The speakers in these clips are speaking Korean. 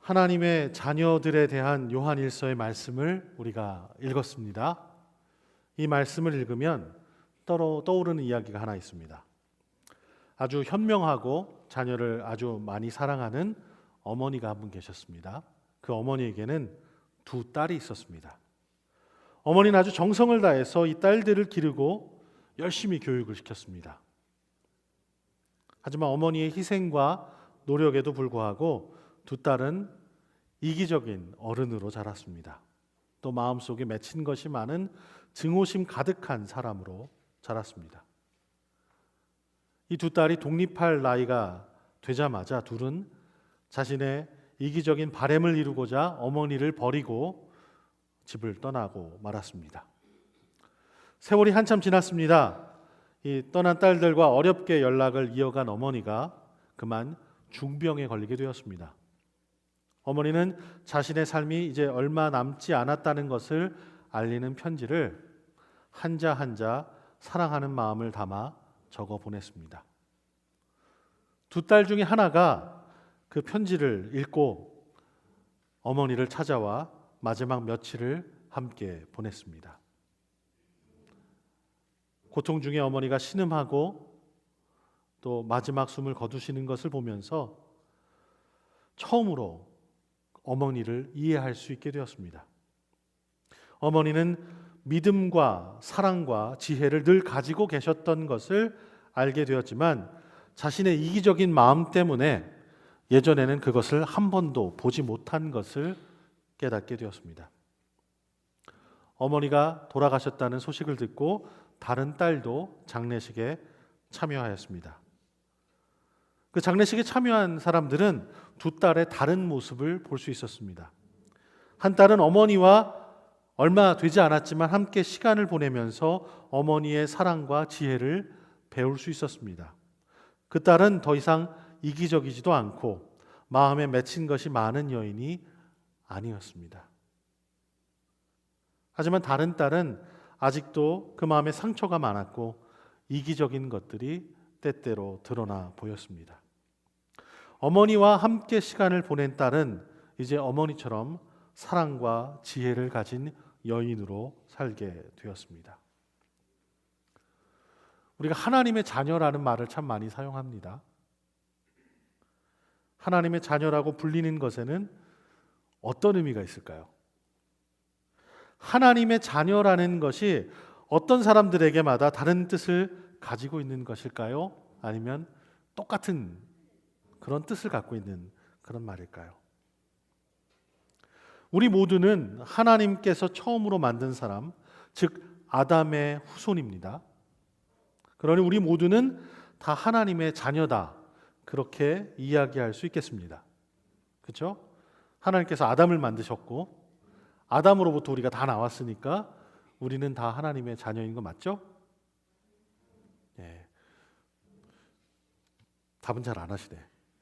하나님의 자녀들에 대한 요한일서의 말씀을 우리가 읽었습니다. 이 말씀을 읽으면 떠오르는 이야기가 하나 있습니다. 아주 현명하고 자녀를 아주 많이 사랑하는 어머니가 한 분 계셨습니다. 그 어머니에게는 두 딸이 있었습니다. 어머니는 아주 정성을 다해서 이 딸들을 기르고 열심히 교육을 시켰습니다. 하지만 어머니의 희생과 노력에도 불구하고 두 딸은 이기적인 어른으로 자랐습니다. 또 마음속에 맺힌 것이 많은 증오심 가득한 사람으로 자랐습니다. 이 두 딸이 독립할 나이가 되자마자 둘은 자신의 이기적인 바램을 이루고자 어머니를 버리고 집을 떠나고 말았습니다. 세월이 한참 지났습니다. 이 떠난 딸들과 어렵게 연락을 이어간 어머니가 그만 중병에 걸리게 되었습니다. 어머니는 자신의 삶이 이제 얼마 남지 않았다는 것을 알리는 편지를 한자 한자 사랑하는 마음을 담아 적어 보냈습니다. 두 딸 중에 하나가 그 편지를 읽고 어머니를 찾아와 마지막 며칠을 함께 보냈습니다. 고통 중에 어머니가 신음하고 또 마지막 숨을 거두시는 것을 보면서 처음으로 어머니를 이해할 수 있게 되었습니다. 어머니는 믿음과 사랑과 지혜를 늘 가지고 계셨던 것을 알게 되었지만 자신의 이기적인 마음 때문에 예전에는 그것을 한 번도 보지 못한 것을 깨닫게 되었습니다. 어머니가 돌아가셨다는 소식을 듣고 다른 딸도 장례식에 참여하였습니다. 그 장례식에 참여한 사람들은 두 딸의 다른 모습을 볼 수 있었습니다. 한 딸은 어머니와 얼마 되지 않았지만 함께 시간을 보내면서 어머니의 사랑과 지혜를 배울 수 있었습니다. 그 딸은 더 이상 이기적이지도 않고 마음에 맺힌 것이 많은 여인이 아니었습니다. 하지만 다른 딸은 아직도 그 마음에 상처가 많았고 이기적인 것들이 때때로 드러나 보였습니다. 어머니와 함께 시간을 보낸 딸은 이제 어머니처럼 사랑과 지혜를 가진 여인으로 살게 되었습니다. 우리가 하나님의 자녀라는 말을 참 많이 사용합니다. 하나님의 자녀라고 불리는 것에는 어떤 의미가 있을까요? 하나님의 자녀라는 것이 어떤 사람들에게마다 다른 뜻을 가지고 있는 것일까요? 아니면 똑같은 그런 뜻을 갖고 있는 그런 말일까요? 우리 모두는 하나님께서 처음으로 만든 사람, 즉 아담의 후손입니다. 그러니 우리 모두는 다 하나님의 자녀다, 그렇게 이야기할 수 있겠습니다. 그렇죠? 하나님께서 아담을 만드셨고 아담으로부터 우리가 다 나왔으니까 우리는 다 하나님의 자녀인 거 맞죠? 예. 답은 잘 안 하시네.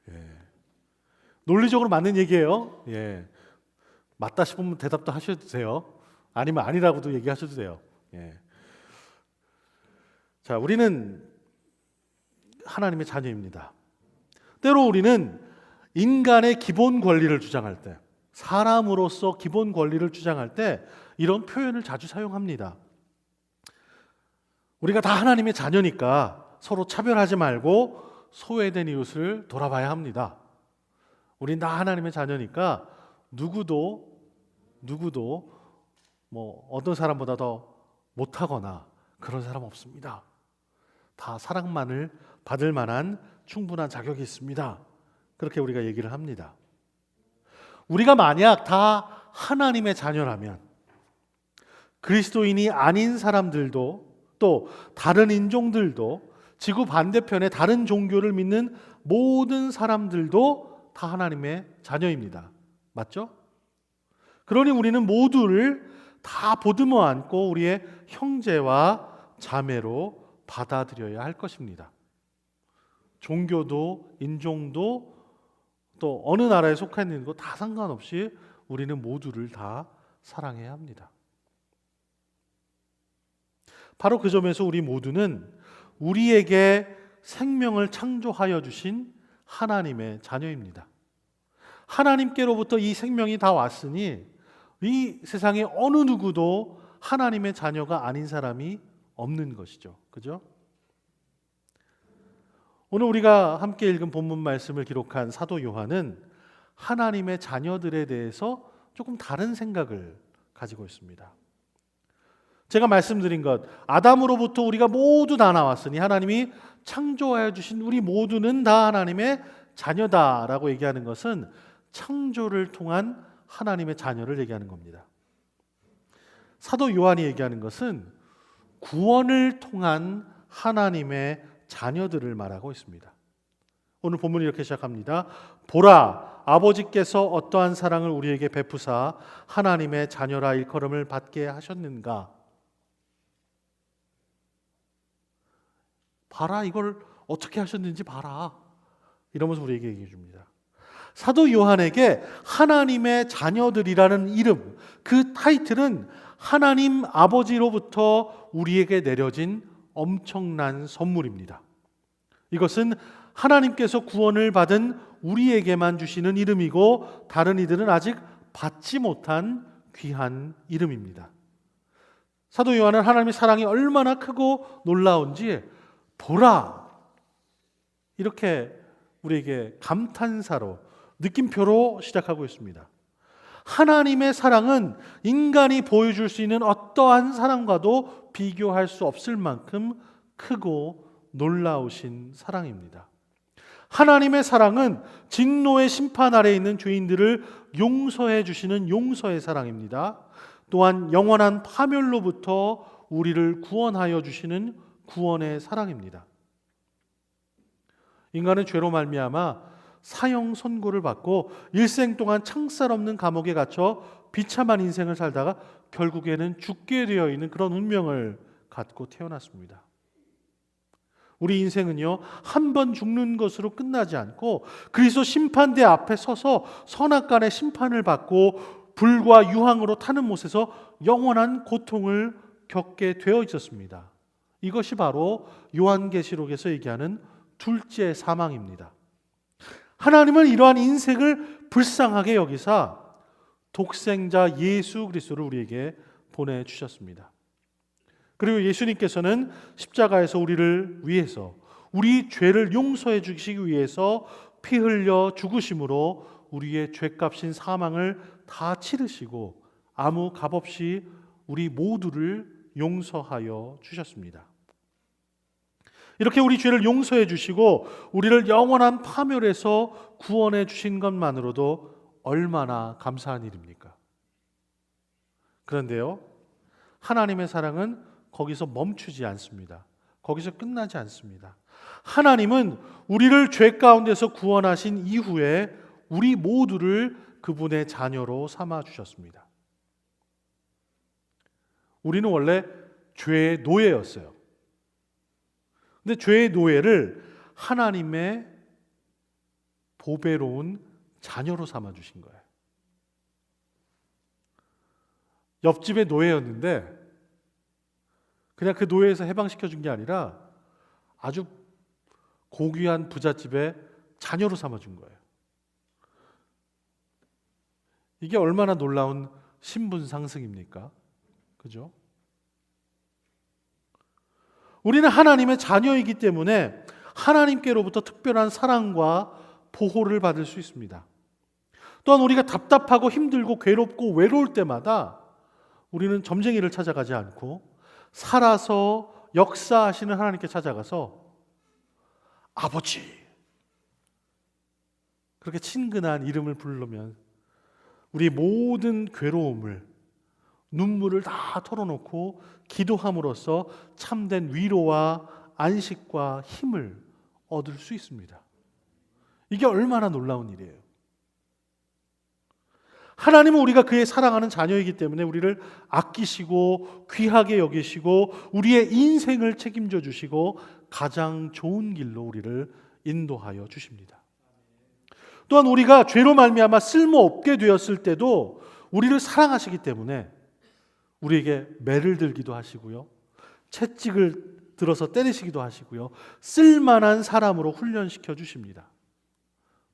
예. 논리적으로 맞는 얘기예요. 예. 맞다 싶으면 대답도 하셔도 돼요. 아니면 아니라고도 얘기하셔도 돼요. 예. 자, 우리는 하나님의 자녀입니다. 때로 우리는 인간의 기본 권리를 주장할 때, 사람으로서 기본 권리를 주장할 때 이런 표현을 자주 사용합니다. 우리가 다 하나님의 자녀니까 서로 차별하지 말고 소외된 이웃을 돌아봐야 합니다. 우린 다 하나님의 자녀니까 누구도 뭐 어떤 사람보다 더 못하거나 그런 사람 없습니다. 다 사랑만을 받을 만한 충분한 자격이 있습니다. 그렇게 우리가 얘기를 합니다. 우리가 만약 다 하나님의 자녀라면 그리스도인이 아닌 사람들도 또 다른 인종들도 지구 반대편의 다른 종교를 믿는 모든 사람들도 다 하나님의 자녀입니다. 맞죠? 그러니 우리는 모두를 다 보듬어 안고 우리의 형제와 자매로 받아들여야 할 것입니다. 종교도 인종도 또 어느 나라에 속해 있는 거 다 상관없이 우리는 모두를 다 사랑해야 합니다. 바로 그 점에서 우리 모두는 우리에게 생명을 창조하여 주신 하나님의 자녀입니다. 하나님께로부터 이 생명이 다 왔으니 이 세상에 어느 누구도 하나님의 자녀가 아닌 사람이 없는 것이죠. 그죠? 오늘 우리가 함께 읽은 본문 말씀을 기록한 사도 요한은 하나님의 자녀들에 대해서 조금 다른 생각을 가지고 있습니다. 제가 말씀드린 것, 아담으로부터 우리가 모두 다 나왔으니 하나님이 창조하여 주신 우리 모두는 다 하나님의 자녀다라고 얘기하는 것은 창조를 통한 하나님의 자녀를 얘기하는 겁니다. 사도 요한이 얘기하는 것은 구원을 통한 하나님의 자녀들을 말하고 있습니다. 오늘 본문이 이렇게 시작합니다. 보라, 아버지께서 어떠한 사랑을 우리에게 베푸사 하나님의 자녀라 일컬음을 받게 하셨는가. 봐라, 이걸 어떻게 하셨는지 봐라. 이러면서 우리에게 얘기해 줍니다. 사도 요한에게 하나님의 자녀들이라는 이름, 그 타이틀은 하나님 아버지로부터 우리에게 내려진 엄청난 선물입니다. 이것은 하나님께서 구원을 받은 우리에게만 주시는 이름이고 다른 이들은 아직 받지 못한 귀한 이름입니다. 사도 요한은 하나님의 사랑이 얼마나 크고 놀라운지 보라, 이렇게 우리에게 감탄사로, 느낌표로 시작하고 있습니다. 하나님의 사랑은 인간이 보여줄 수 있는 어떠한 사랑과도 비교할 수 없을 만큼 크고 놀라우신 사랑입니다. 하나님의 사랑은 진노의 심판 아래에 있는 죄인들을 용서해 주시는 용서의 사랑입니다. 또한 영원한 파멸로부터 우리를 구원하여 주시는 구원의 사랑입니다. 인간은 죄로 말미암아 사형 선고를 받고 일생 동안 창살 없는 감옥에 갇혀 비참한 인생을 살다가 결국에는 죽게 되어 있는 그런 운명을 갖고 태어났습니다. 우리 인생은요, 한 번 죽는 것으로 끝나지 않고 그리스도 심판대 앞에 서서 선악간의 심판을 받고 불과 유황으로 타는 못에서 영원한 고통을 겪게 되어 있었습니다. 이것이 바로 요한계시록에서 얘기하는 둘째 사망입니다. 하나님은 이러한 인생을 불쌍하게 여기사 독생자 예수 그리스도를 우리에게 보내주셨습니다. 그리고 예수님께서는 십자가에서 우리를 위해서, 우리 죄를 용서해 주시기 위해서 피 흘려 죽으심으로 우리의 죄값인 사망을 다 치르시고 아무 값없이 우리 모두를 용서하여 주셨습니다. 이렇게 우리 죄를 용서해 주시고 우리를 영원한 파멸에서 구원해 주신 것만으로도 얼마나 감사한 일입니까? 그런데요, 하나님의 사랑은 거기서 멈추지 않습니다. 거기서 끝나지 않습니다. 하나님은 우리를 죄 가운데서 구원하신 이후에 우리 모두를 그분의 자녀로 삼아 주셨습니다. 우리는 원래 죄의 노예였어요. 근데 죄의 노예를 하나님의 보배로운 자녀로 삼아 주신 거예요. 옆집의 노예였는데 그냥 그 노예에서 해방시켜 준 게 아니라 아주 고귀한 부잣집의 자녀로 삼아 준 거예요. 이게 얼마나 놀라운 신분 상승입니까? 그죠? 우리는 하나님의 자녀이기 때문에 하나님께로부터 특별한 사랑과 보호를 받을 수 있습니다. 또한 우리가 답답하고 힘들고 괴롭고 외로울 때마다 우리는 점쟁이를 찾아가지 않고 살아서 역사하시는 하나님께 찾아가서 아버지, 그렇게 친근한 이름을 부르면 우리 모든 괴로움을, 눈물을 다 털어놓고 기도함으로써 참된 위로와 안식과 힘을 얻을 수 있습니다. 이게 얼마나 놀라운 일이에요. 하나님은 우리가 그의 사랑하는 자녀이기 때문에 우리를 아끼시고 귀하게 여기시고 우리의 인생을 책임져 주시고 가장 좋은 길로 우리를 인도하여 주십니다. 또한 우리가 죄로 말미암아 쓸모없게 되었을 때도 우리를 사랑하시기 때문에 우리에게 매를 들기도 하시고요, 채찍을 들어서 때리시기도 하시고요, 쓸만한 사람으로 훈련시켜 주십니다.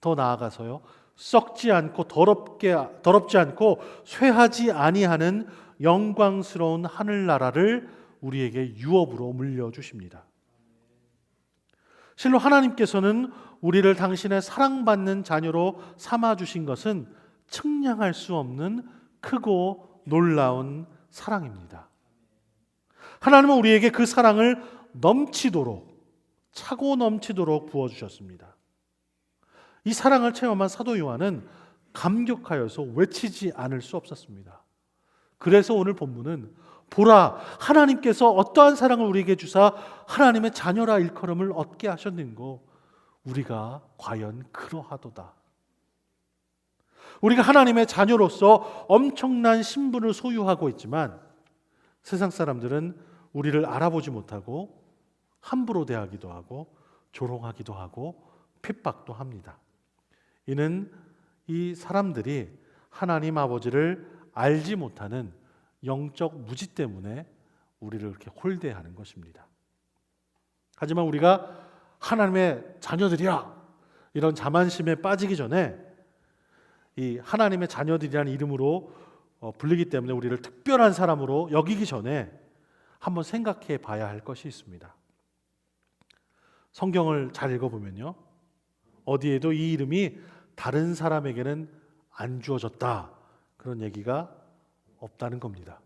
더 나아가서요, 썩지 않고 더럽지 않고 쇠하지 아니하는 영광스러운 하늘나라를 우리에게 유업으로 물려주십니다. 실로 하나님께서는 우리를 당신의 사랑받는 자녀로 삼아주신 것은 측량할 수 없는 크고 놀라운 사랑입니다. 하나님은 우리에게 그 사랑을 차고 넘치도록 부어주셨습니다. 이 사랑을 체험한 사도 요한은 감격하여서 외치지 않을 수 없었습니다. 그래서 오늘 본문은 보라, 하나님께서 어떠한 사랑을 우리에게 주사 하나님의 자녀라 일컬음을 얻게 하셨는고 우리가 과연 그러하도다. 우리가 하나님의 자녀로서 엄청난 신분을 소유하고 있지만 세상 사람들은 우리를 알아보지 못하고 함부로 대하기도 하고 조롱하기도 하고 핍박도 합니다. 이는 이 사람들이 하나님 아버지를 알지 못하는 영적 무지 때문에 우리를 이렇게 홀대하는 것입니다. 하지만 우리가 하나님의 자녀들이야 이런 자만심에 빠지기 전에 이 하나님의 자녀들이라는 이름으로 불리기 때문에 우리를 특별한 사람으로 여기기 전에 한번 생각해 봐야 할 것이 있습니다. 성경을 잘 읽어보면요, 어디에도 이 이름이 다른 사람에게는 안 주어졌다 그런 얘기가 없다는 겁니다.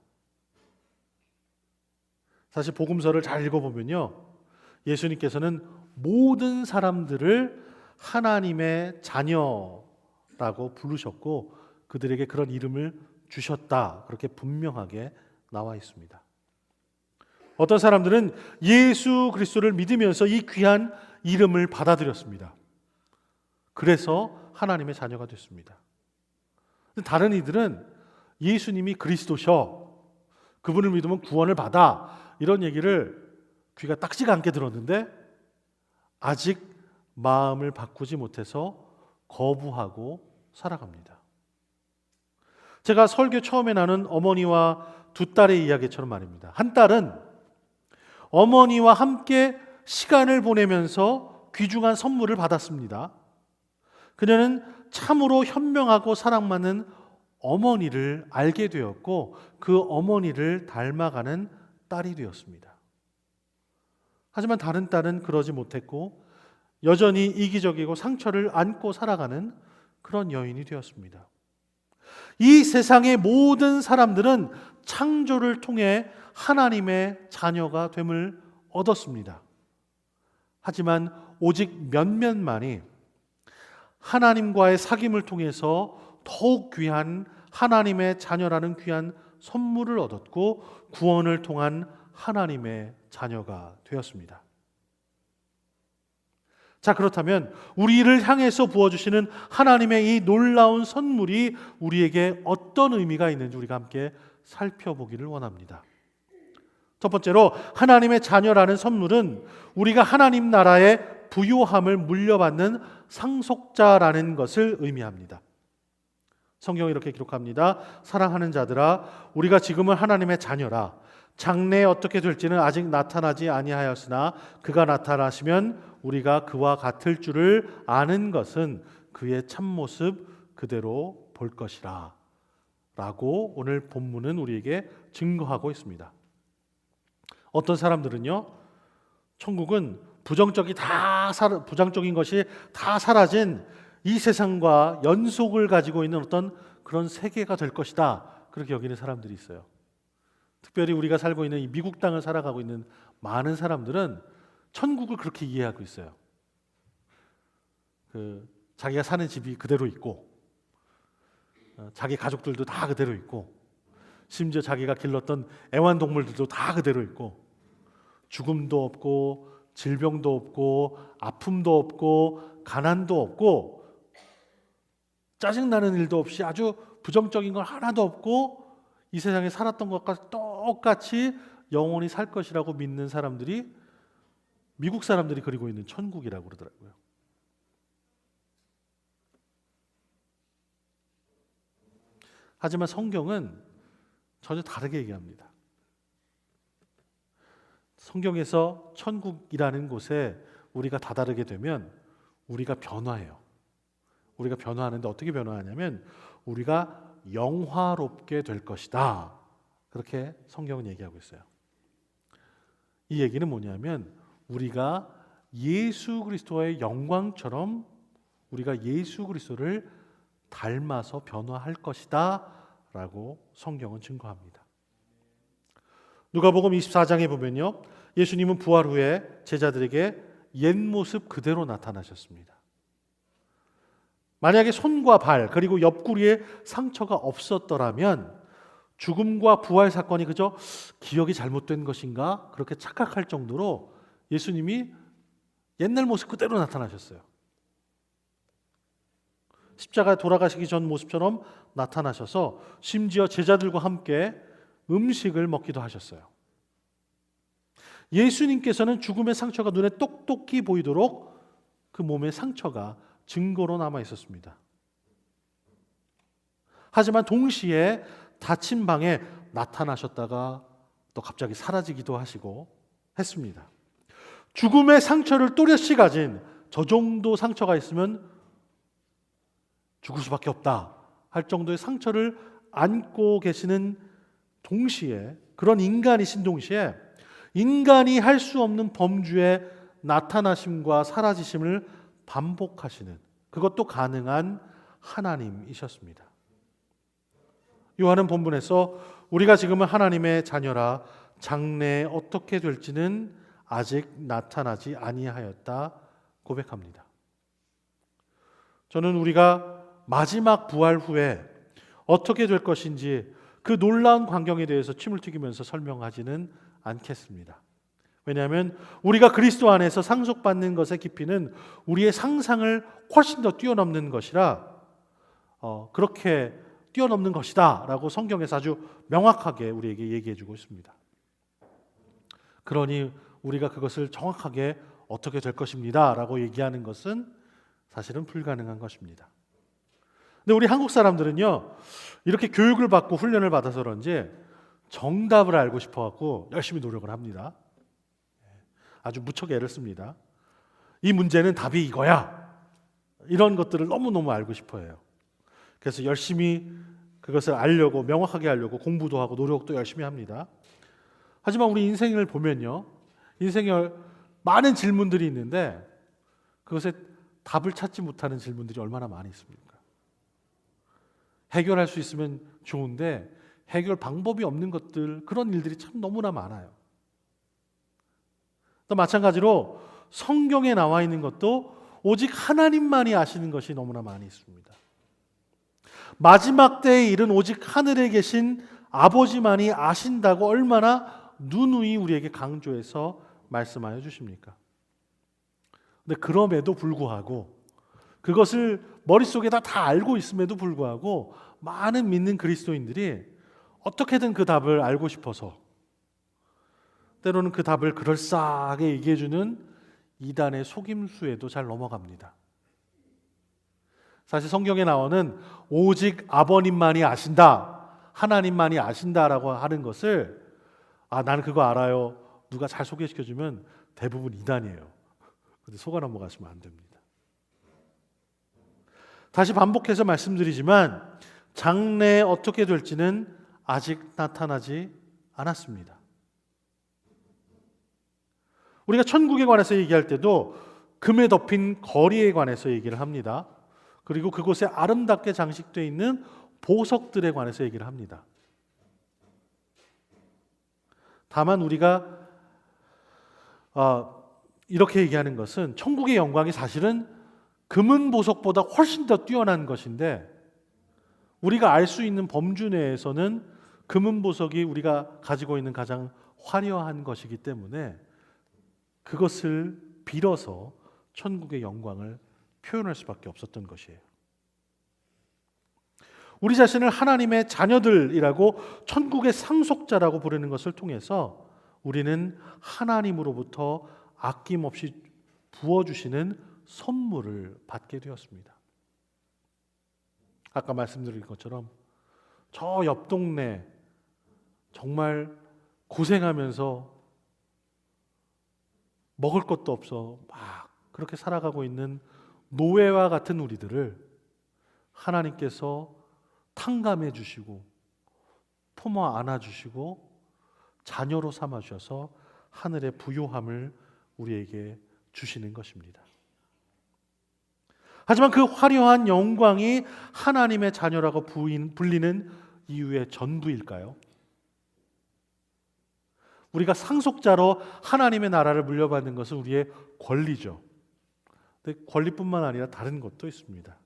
사실 복음서를 잘 읽어보면요, 예수님께서는 모든 사람들을 하나님의 자녀라고 부르셨고 그들에게 그런 이름을 주셨다 그렇게 분명하게 나와 있습니다. 어떤 사람들은 예수 그리스도를 믿으면서 이 귀한 이름을 받아들였습니다. 그래서 하나님의 자녀가 됐습니다. 다른 이들은 예수님이 그리스도셔, 그분을 믿으면 구원을 받아 이런 얘기를 귀가 딱지가 않게 들었는데 아직 마음을 바꾸지 못해서 거부하고 살아갑니다. 제가 설교 처음에 나눈 어머니와 두 딸의 이야기처럼 말입니다. 한 딸은 어머니와 함께 시간을 보내면서 귀중한 선물을 받았습니다. 그녀는 참으로 현명하고 사랑받는 어머니를 알게 되었고 그 어머니를 닮아가는 딸이 되었습니다. 하지만 다른 딸은 그러지 못했고 여전히 이기적이고 상처를 안고 살아가는 그런 여인이 되었습니다. 이 세상의 모든 사람들은 창조를 통해 하나님의 자녀가 됨을 얻었습니다. 하지만 오직 몇몇만이 하나님과의 사귐을 통해서 더욱 귀한 하나님의 자녀라는 귀한 선물을 얻었고 구원을 통한 하나님의 자녀가 되었습니다. 자, 그렇다면 우리를 향해서 부어주시는 하나님의 이 놀라운 선물이 우리에게 어떤 의미가 있는지 우리가 함께 살펴보기를 원합니다. 첫 번째로 하나님의 자녀라는 선물은 우리가 하나님 나라의 부요함을 물려받는 상속자라는 것을 의미합니다. 성경이 이렇게 기록합니다. 사랑하는 자들아, 우리가 지금은 하나님의 자녀라. 장래에 어떻게 될지는 아직 나타나지 아니하였으나 그가 나타나시면 우리가 그와 같을 줄을 아는 것은 그의 참모습 그대로 볼 것이라 라고 오늘 본문은 우리에게 증거하고 있습니다. 어떤 사람들은요, 천국은 부정적인 것이 다 사라진 이 세상과 연속을 가지고 있는 어떤 그런 세계가 될 것이다 그렇게 여기는 사람들이 있어요. 특별히 우리가 살고 있는 이 미국 땅을 살아가고 있는 많은 사람들은 천국을 그렇게 이해하고 있어요. 자기가 사는 집이 그대로 있고 자기 가족들도 다 그대로 있고 심지어 자기가 길렀던 애완동물들도 다 그대로 있고 죽음도 없고 질병도 없고 아픔도 없고 가난도 없고 짜증나는 일도 없이 아주 부정적인 건 하나도 없고 이 세상에 살았던 것과 똑같이 영원히 살 것이라고 믿는 사람들이 미국 사람들이 그리고 있는 천국이라고 그러더라고요. 하지만 성경은 전혀 다르게 얘기합니다. 성경에서 천국이라는 곳에 우리가 다다르게 되면 우리가 변화해요. 우리가 변화하는데 어떻게 변화하냐면 우리가 영화롭게 될 것이다. 그렇게 성경은 얘기하고 있어요. 이 얘기는 뭐냐면 우리가 예수 그리스도의 영광처럼 우리가 예수 그리스도를 닮아서 변화할 것이다 라고 성경은 증거합니다. 누가복음 24장에 보면요, 예수님은 부활 후에 제자들에게 옛 모습 그대로 나타나셨습니다. 만약에 손과 발 그리고 옆구리에 상처가 없었더라면 죽음과 부활 사건이 그저 기억이 잘못된 것인가 그렇게 착각할 정도로 예수님이 옛날 모습 그대로 나타나셨어요. 십자가에 돌아가시기 전 모습처럼 나타나셔서 심지어 제자들과 함께 음식을 먹기도 하셨어요. 예수님께서는 죽음의 상처가 눈에 똑똑히 보이도록 그 몸의 상처가 증거로 남아 있었습니다. 하지만 동시에 닫힌 방에 나타나셨다가 또 갑자기 사라지기도 하시고 했습니다. 죽음의 상처를 또렷이 가진 저 정도 상처가 있으면 죽을 수밖에 없다 할 정도의 상처를 안고 계시는 동시에, 그런 인간이신 동시에 인간이 할 수 없는 범주의 나타나심과 사라지심을 반복하시는, 그것도 가능한 하나님이셨습니다. 요한은 본문에서 우리가 지금은 하나님의 자녀라 장래에 어떻게 될지는 아직 나타나지 아니하였다 고백합니다. 저는 우리가 마지막 부활 후에 어떻게 될 것인지 그 놀라운 광경에 대해서 침을 튀기면서 설명하지는 않겠습니다. 왜냐하면 우리가 그리스도 안에서 상속받는 것의 깊이는 우리의 상상을 훨씬 더 뛰어넘는 것이라 그렇게 뛰어넘는 것이다 라고 성경에서 아주 명확하게 우리에게 얘기해 주고 있습니다. 그러니 우리가 그것을 정확하게 어떻게 될 것입니다 라고 얘기하는 것은 사실은 불가능한 것입니다. 근데 우리 한국 사람들은요, 이렇게 교육을 받고 훈련을 받아서 그런지 정답을 알고 싶어 갖고 열심히 노력을 합니다. 아주 무척 애를 씁니다. 이 문제는 답이 이거야. 이런 것들을 너무너무 알고 싶어 해요. 그래서 열심히 그것을 알려고, 명확하게 알려고 공부도 하고 노력도 열심히 합니다. 하지만 우리 인생을 보면요, 인생에 많은 질문들이 있는데 그것에 답을 찾지 못하는 질문들이 얼마나 많이 있습니까? 해결할 수 있으면 좋은데 해결 방법이 없는 것들, 그런 일들이 참 너무나 많아요. 또 마찬가지로 성경에 나와 있는 것도 오직 하나님만이 아시는 것이 너무나 많이 있습니다. 마지막 때에 이른 오직 하늘에 계신 아버지만이 아신다고 얼마나 누누이 우리에게 강조해서 말씀하여 주십니까? 근데 그럼에도 불구하고, 그것을 머릿속에다 다 알고 있음에도 불구하고 많은 믿는 그리스도인들이 어떻게든 그 답을 알고 싶어서 때로는 그 답을 그럴싸하게 얘기해주는 이단의 속임수에도 잘 넘어갑니다. 사실 성경에 나오는 오직 아버님만이 아신다, 하나님만이 아신다라고 하는 것을 나는 그거 알아요, 누가 잘 소개시켜주면 대부분 이단이에요. 근데 속아 넘어가시면 안 됩니다. 다시 반복해서 말씀드리지만 장래에 어떻게 될지는 아직 나타나지 않았습니다. 우리가 천국에 관해서 얘기할 때도 금에 덮인 거리에 관해서 얘기를 합니다. 그리고 그곳에 아름답게 장식되어 있는 보석들에 관해서 얘기를 합니다. 다만 우리가 이렇게 얘기하는 것은 천국의 영광이 사실은 금은 보석보다 훨씬 더 뛰어난 것인데 우리가 알 수 있는 범주 내에서는 금은 보석이 우리가 가지고 있는 가장 화려한 것이기 때문에 그것을 빌어서 천국의 영광을 표현할 수밖에 없었던 것이에요. 우리 자신을 하나님의 자녀들이라고, 천국의 상속자라고 부르는 것을 통해서 우리는 하나님으로부터 아낌없이 부어주시는 선물을 받게 되었습니다. 아까 말씀드린 것처럼 저 옆 동네 정말 고생하면서 먹을 것도 없어 막 그렇게 살아가고 있는 노예와 같은 우리들을 하나님께서 탕감해 주시고 품어 안아 주시고 자녀로 삼아 주셔서 하늘의 부요함을 우리에게 주시는 것입니다. 하지만 그 화려한 영광이 하나님의 자녀라고 불리는 이유의 전부일까요? 우리가 상속자로 하나님의 나라를 물려받는 것은 우리의 권리죠. 근데 권리뿐만 아니라 다른 것도 있습니다.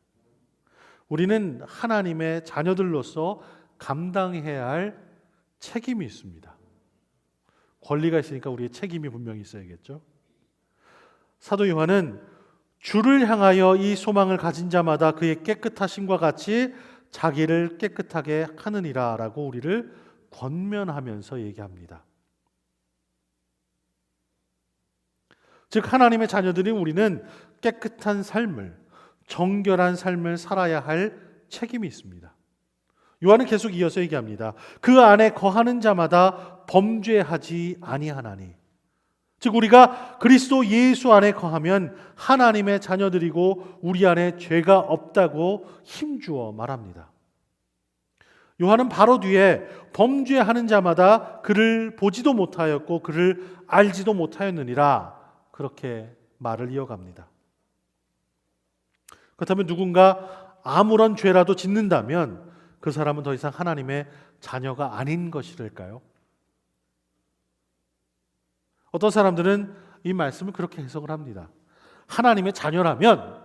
우리는 하나님의 자녀들로서 감당해야 할 책임이 있습니다. 권리가 있으니까 우리의 책임이 분명히 있어야겠죠. 사도 요한은 주를 향하여 이 소망을 가진 자마다 그의 깨끗하심과 같이 자기를 깨끗하게 하느니라 라고 우리를 권면하면서 얘기합니다. 즉 하나님의 자녀들인 우리는 깨끗한 삶을, 정결한 삶을 살아야 할 책임이 있습니다. 요한은 계속 이어서 얘기합니다. 그 안에 거하는 자마다 범죄하지 아니하나니. 즉 우리가 그리스도 예수 안에 거하면 하나님의 자녀들이고 우리 안에 죄가 없다고 힘주어 말합니다. 요한은 바로 뒤에 범죄하는 자마다 그를 보지도 못하였고 그를 알지도 못하였느니라 그렇게 말을 이어갑니다. 그렇다면 누군가 아무런 죄라도 짓는다면 그 사람은 더 이상 하나님의 자녀가 아닌 것일까요? 어떤 사람들은 이 말씀을 그렇게 해석을 합니다. 하나님의 자녀라면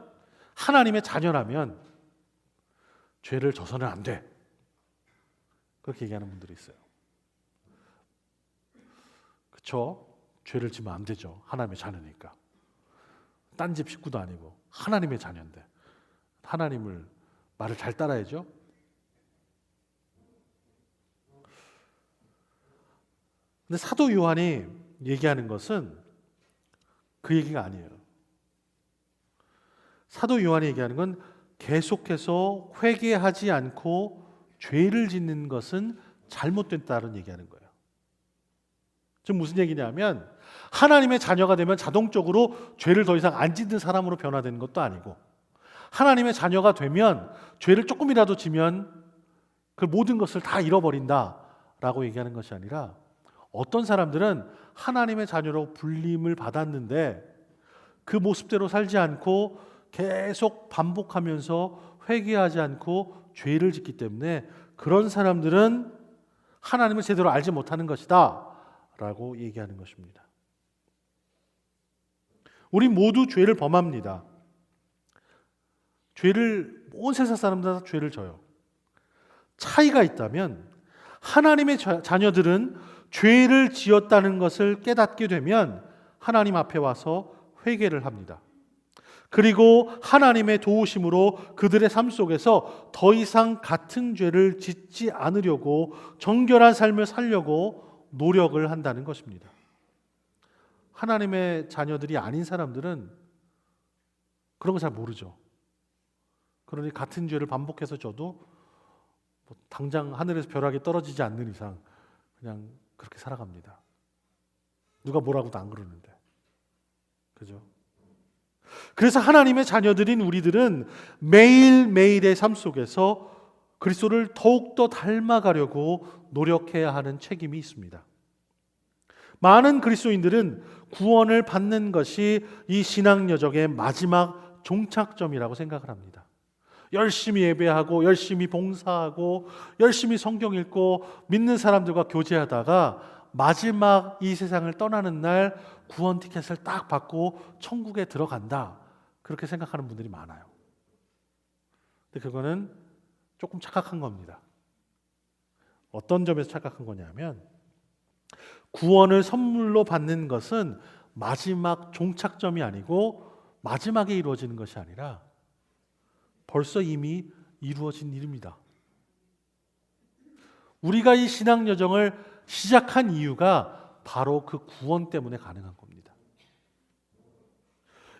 죄를 져서는 안 돼. 그렇게 얘기하는 분들이 있어요. 그렇죠? 죄를 지면 안 되죠. 하나님의 자녀니까. 딴 집 식구도 아니고 하나님의 자녀인데 하나님을 말을 잘 따라야죠. 근데 사도 요한이 얘기하는 것은 그 얘기가 아니에요. 사도 요한이 얘기하는 건 계속해서 회개하지 않고 죄를 짓는 것은 잘못됐다는 얘기하는 거예요. 지금 무슨 얘기냐면 하나님의 자녀가 되면 자동적으로 죄를 더 이상 안 짓는 사람으로 변화되는 것도 아니고 하나님의 자녀가 되면 죄를 조금이라도 지면 그 모든 것을 다 잃어버린다라고 얘기하는 것이 아니라 어떤 사람들은 하나님의 자녀로 불림을 받았는데 그 모습대로 살지 않고 계속 반복하면서 회개하지 않고 죄를 짓기 때문에 그런 사람들은 하나님을 제대로 알지 못하는 것이다 라고 얘기하는 것입니다. 우리 모두 죄를 범합니다. 온 세상 사람들 다 죄를 져요. 차이가 있다면 하나님의 자녀들은 죄를 지었다는 것을 깨닫게 되면 하나님 앞에 와서 회개를 합니다. 그리고 하나님의 도우심으로 그들의 삶 속에서 더 이상 같은 죄를 짓지 않으려고 정결한 삶을 살려고 노력을 한다는 것입니다. 하나님의 자녀들이 아닌 사람들은 그런 거 잘 모르죠. 그러니 같은 죄를 반복해서 져도 당장 하늘에서 벼락이 떨어지지 않는 이상 그냥 그렇게 살아갑니다. 누가 뭐라고도 안 그러는데. 그죠? 그래서 하나님의 자녀들인 우리들은 매일매일의 삶 속에서 그리스도를 더욱더 닮아가려고 노력해야 하는 책임이 있습니다. 많은 그리스도인들은 구원을 받는 것이 이 신앙 여정의 마지막 종착점이라고 생각을 합니다. 열심히 예배하고 열심히 봉사하고 열심히 성경 읽고 믿는 사람들과 교제하다가 마지막 이 세상을 떠나는 날 구원 티켓을 딱 받고 천국에 들어간다 그렇게 생각하는 분들이 많아요. 근데 그거는 조금 착각한 겁니다. 어떤 점에서 착각한 거냐면 구원을 선물로 받는 것은 마지막 종착점이 아니고 마지막에 이루어지는 것이 아니라 벌써 이미 이루어진 일입니다. 우리가 이 신앙 여정을 시작한 이유가 바로 그 구원 때문에 가능한 겁니다.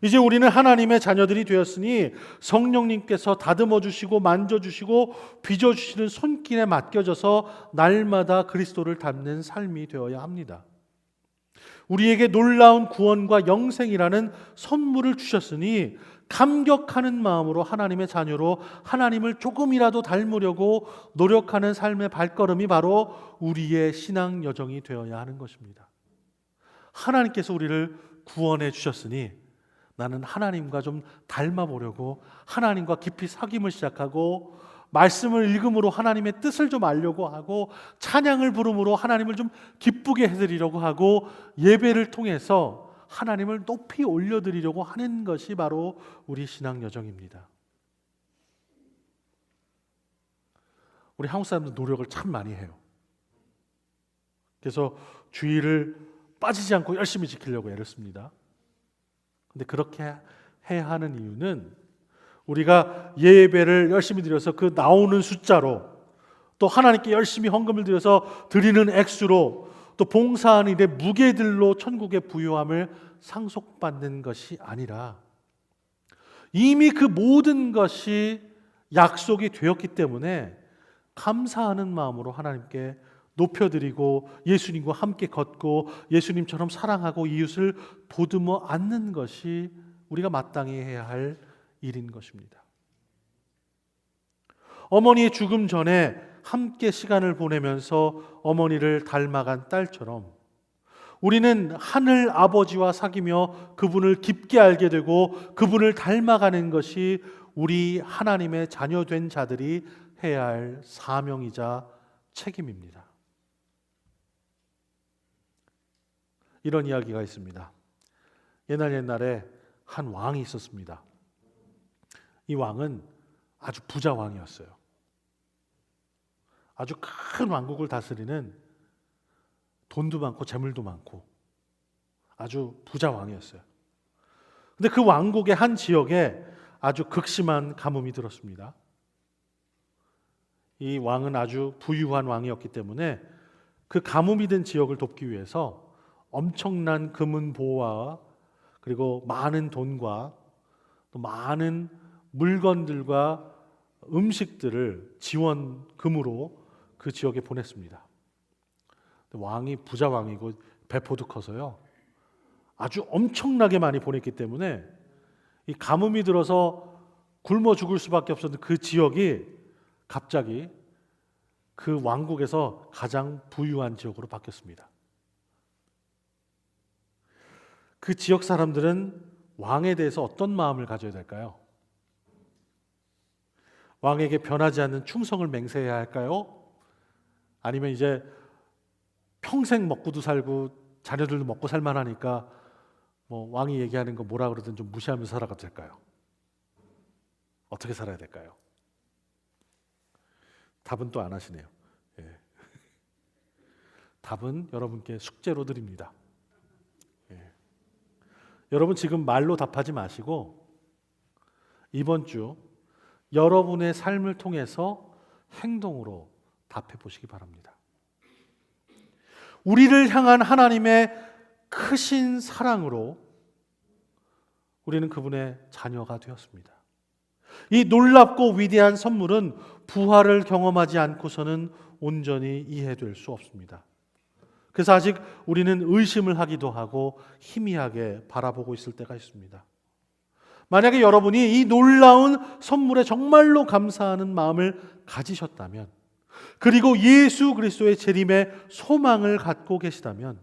이제 우리는 하나님의 자녀들이 되었으니 성령님께서 다듬어 주시고 만져 주시고 빚어 주시는 손길에 맡겨져서 날마다 그리스도를 닮는 삶이 되어야 합니다. 우리에게 놀라운 구원과 영생이라는 선물을 주셨으니 감격하는 마음으로 하나님의 자녀로 하나님을 조금이라도 닮으려고 노력하는 삶의 발걸음이 바로 우리의 신앙 여정이 되어야 하는 것입니다. 하나님께서 우리를 구원해 주셨으니 나는 하나님과 좀 닮아보려고 하나님과 깊이 사귐을 시작하고 말씀을 읽음으로 하나님의 뜻을 좀 알려고 하고 찬양을 부름으로 하나님을 좀 기쁘게 해드리려고 하고 예배를 통해서 하나님을 높이 올려드리려고 하는 것이 바로 우리 신앙 여정입니다. 우리 한국 사람들 노력을 참 많이 해요. 그래서 주의를 빠지지 않고 열심히 지키려고 애를 씁니다. 근데 그렇게 해야 하는 이유는 우리가 예배를 열심히 드려서 그 나오는 숫자로 또 하나님께 열심히 헌금을 드려서 드리는 액수로 또 봉사하는 일의 무게들로 천국의 부요함을 상속받는 것이 아니라 이미 그 모든 것이 약속이 되었기 때문에 감사하는 마음으로 하나님께 높여드리고 예수님과 함께 걷고 예수님처럼 사랑하고 이웃을 보듬어 안는 것이 우리가 마땅히 해야 할 일인 것입니다. 어머니의 죽음 전에 함께 시간을 보내면서 어머니를 닮아간 딸처럼 우리는 하늘 아버지와 사귀며 그분을 깊게 알게 되고 그분을 닮아가는 것이 우리 하나님의 자녀된 자들이 해야 할 사명이자 책임입니다. 이런 이야기가 있습니다. 옛날에 한 왕이 있었습니다. 이 왕은 아주 부자 왕이었어요. 아주 큰 왕국을 다스리는 돈도 많고 재물도 많고 아주 부자 왕이었어요. 근데 그 왕국의 한 지역에 아주 극심한 가뭄이 들었습니다. 이 왕은 아주 부유한 왕이었기 때문에 그 가뭄이 든 지역을 돕기 위해서 엄청난 금은 보화와 그리고 많은 돈과 또 많은 물건들과 음식들을 지원금으로 그 지역에 보냈습니다. 왕이 부자 왕이고 배포도 커서요. 아주 엄청나게 많이 보냈기 때문에 이 가뭄이 들어서 굶어 죽을 수밖에 없었던 그 지역이 갑자기 그 왕국에서 가장 부유한 지역으로 바뀌었습니다. 그 지역 사람들은 왕에 대해서 어떤 마음을 가져야 될까요? 왕에게 변하지 않는 충성을 맹세해야 할까요? 아니면 이제 평생 먹고도 살고 자녀들도 먹고 살만하니까 뭐 왕이 얘기하는 거 뭐라 그러든 좀 무시하면서 살아가도 될까요? 어떻게 살아야 될까요? 답은 또 안 하시네요. 예. 답은 여러분께 숙제로 드립니다. 여러분 지금 말로 답하지 마시고 이번 주 여러분의 삶을 통해서 행동으로 답해 보시기 바랍니다. 우리를 향한 하나님의 크신 사랑으로 우리는 그분의 자녀가 되었습니다. 이 놀랍고 위대한 선물은 부활을 경험하지 않고서는 온전히 이해될 수 없습니다. 그래서 아직 우리는 의심을 하기도 하고 희미하게 바라보고 있을 때가 있습니다. 만약에 여러분이 이 놀라운 선물에 정말로 감사하는 마음을 가지셨다면, 그리고 예수 그리스도의 재림에 소망을 갖고 계시다면,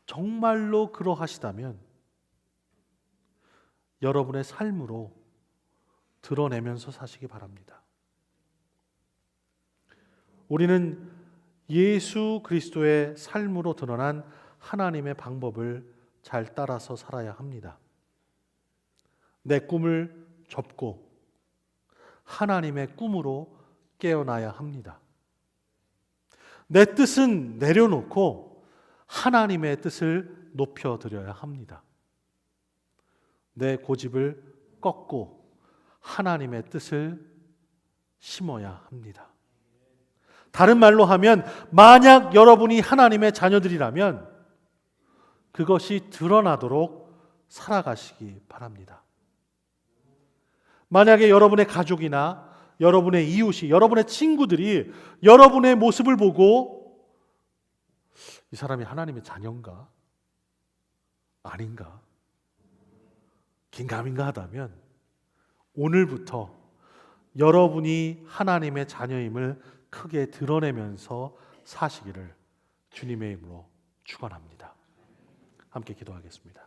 정말로 그러하시다면 여러분의 삶으로 드러내면서 사시기 바랍니다. 우리는 예수 그리스도의 삶으로 드러난 하나님의 방법을 잘 따라서 살아야 합니다. 내 꿈을 접고 하나님의 꿈으로 깨어나야 합니다. 내 뜻은 내려놓고 하나님의 뜻을 높여드려야 합니다. 내 고집을 꺾고 하나님의 뜻을 심어야 합니다. 다른 말로 하면 만약 여러분이 하나님의 자녀들이라면 그것이 드러나도록 살아가시기 바랍니다. 만약에 여러분의 가족이나 여러분의 이웃이, 여러분의 친구들이 여러분의 모습을 보고 이 사람이 하나님의 자녀인가? 아닌가? 긴가민가 하다면 오늘부터 여러분이 하나님의 자녀임을 크게 드러내면서 사시기를 주님의 이름으로 축원합니다. 함께 기도하겠습니다.